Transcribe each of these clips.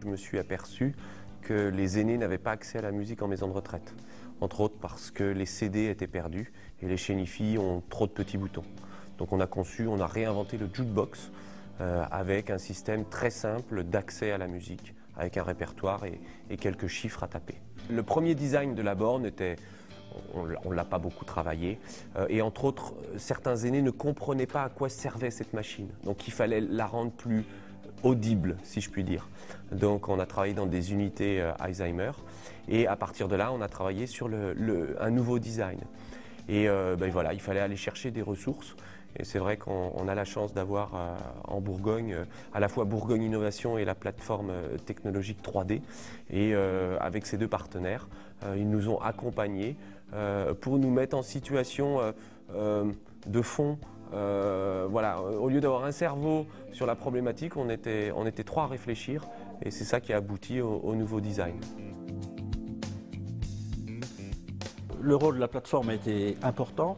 je me suis aperçu que les aînés n'avaient pas accès à la musique en maison de retraite. Entre autres parce que les CD étaient perdus et les chaînes Hi-Fi ont trop de petits boutons. Donc on a réinventé le jukebox avec un système très simple d'accès à la musique, avec un répertoire et quelques chiffres à taper. Le premier design de la borne était... On ne l'a pas beaucoup travaillé et entre autres, certains aînés ne comprenaient pas à quoi servait cette machine. Donc il fallait la rendre plus audible, si je puis dire. Donc on a travaillé dans des unités Alzheimer et à partir de là, on a travaillé sur un nouveau design. Et voilà, il fallait aller chercher des ressources. Et c'est vrai qu'on a la chance d'avoir en Bourgogne à la fois Bourgogne Innovation et la plateforme technologique 3D. Et avec ces deux partenaires, ils nous ont accompagnés pour nous mettre en situation de fond. Voilà, au lieu d'avoir un cerveau sur la problématique, on était trois à réfléchir et c'est ça qui a abouti au nouveau design. Le rôle de la plateforme a été important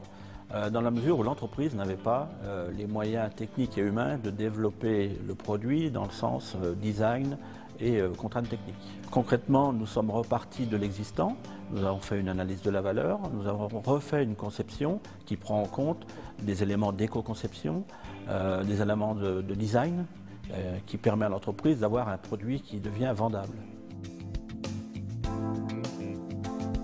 dans la mesure où l'entreprise n'avait pas les moyens techniques et humains de développer le produit dans le sens design et contraintes techniques. Concrètement, nous sommes repartis de l'existant, nous avons fait une analyse de la valeur, nous avons refait une conception qui prend en compte des éléments d'éco-conception, des éléments de design qui permet à l'entreprise d'avoir un produit qui devient vendable.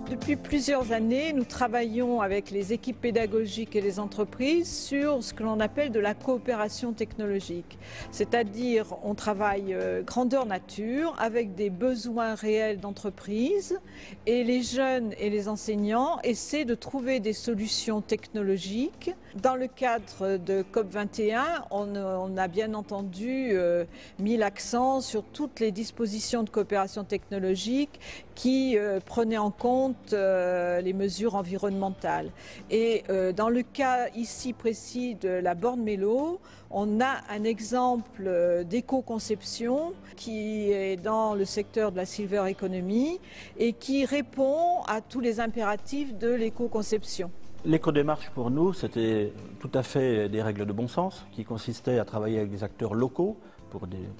Depuis plusieurs années, nous travaillons avec les équipes pédagogiques et les entreprises sur ce que l'on appelle de la coopération technologique. C'est-à-dire, on travaille grandeur nature avec des besoins réels d'entreprise et les jeunes et les enseignants essaient de trouver des solutions technologiques. Dans le cadre de COP21, on a bien entendu mis l'accent sur toutes les dispositions de coopération technologique qui prenaient en compte les mesures environnementales. Et dans le cas ici précis de la borne Mélo, on a un exemple d'éco-conception qui est dans le secteur de la silver economy et qui répond à tous les impératifs de l'éco-conception. L'éco-démarche pour nous, c'était tout à fait des règles de bon sens qui consistaient à travailler avec des acteurs locaux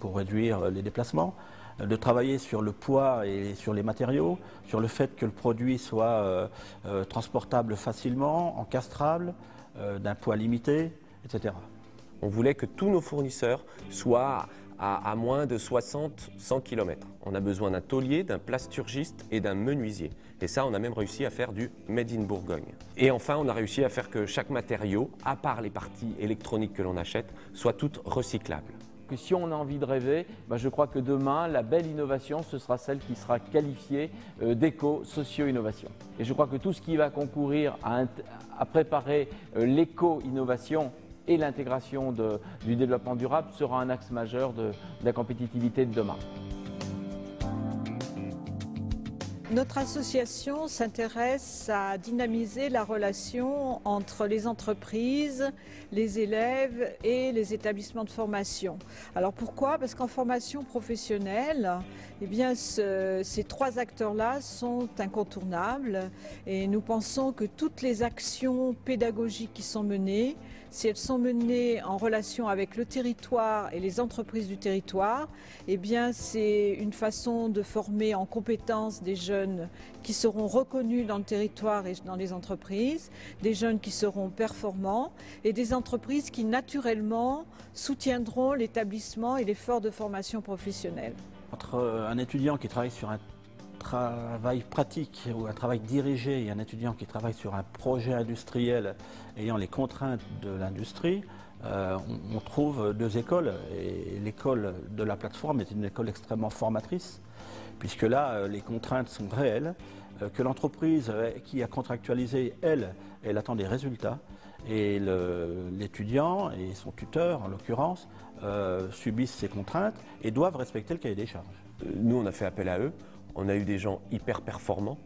pour réduire les déplacements, de travailler sur le poids et sur les matériaux, sur le fait que le produit soit transportable facilement, encastrable, d'un poids limité, etc. On voulait que tous nos fournisseurs soient à moins de 60-100 km. On a besoin d'un tôlier, d'un plasturgiste et d'un menuisier. Et ça, on a même réussi à faire du Made in Bourgogne. Et enfin, on a réussi à faire que chaque matériau, à part les parties électroniques que l'on achète, soit toutes recyclables. Que si on a envie de rêver, je crois que demain, la belle innovation, ce sera celle qui sera qualifiée d'éco-socio-innovation. Et je crois que tout ce qui va concourir à préparer l'éco-innovation et l'intégration du développement durable sera un axe majeur de la compétitivité de demain. Notre association s'intéresse à dynamiser la relation entre les entreprises, les élèves et les établissements de formation. Alors pourquoi? Parce qu'en formation professionnelle, ces trois acteurs-là sont incontournables et nous pensons que toutes les actions pédagogiques qui sont menées, si elles sont menées en relation avec le territoire et les entreprises du territoire, c'est une façon de former en compétences des jeunes qui seront reconnus dans le territoire et dans les entreprises, des jeunes qui seront performants et des entreprises qui naturellement soutiendront l'établissement et l'effort de formation professionnelle. Entre un étudiant qui travaille sur un travail pratique ou un travail dirigé et un étudiant qui travaille sur un projet industriel ayant les contraintes de l'industrie, on trouve deux écoles et l'école de la plateforme est une école extrêmement formatrice puisque là les contraintes sont réelles, que l'entreprise qui a contractualisé, elle attend des résultats et l'étudiant et son tuteur en l'occurrence subissent ces contraintes et doivent respecter le cahier des charges. Nous on a fait appel à eux. On a eu des gens hyper performants.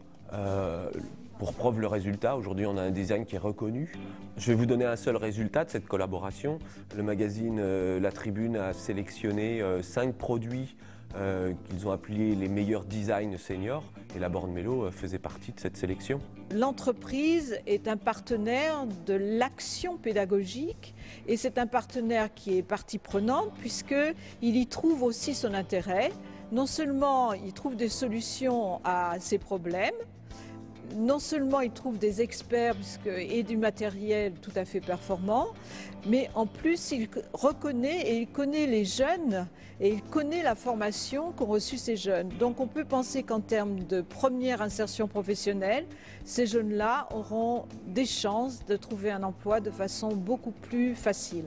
Pour preuve le résultat, aujourd'hui on a un design qui est reconnu. Je vais vous donner un seul résultat de cette collaboration. Le magazine La Tribune a sélectionné 5 produits qu'ils ont appelés les meilleurs designs seniors et la borne Mélo faisait partie de cette sélection. L'entreprise est un partenaire de l'action pédagogique et c'est un partenaire qui est partie prenante puisqu'il y trouve aussi son intérêt. non seulement il trouve des solutions à ces problèmes, non seulement il trouve des experts et du matériel tout à fait performant, mais en plus il reconnaît et il connaît les jeunes et il connaît la formation qu'ont reçue ces jeunes. Donc on peut penser qu'en termes de première insertion professionnelle, ces jeunes-là auront des chances de trouver un emploi de façon beaucoup plus facile.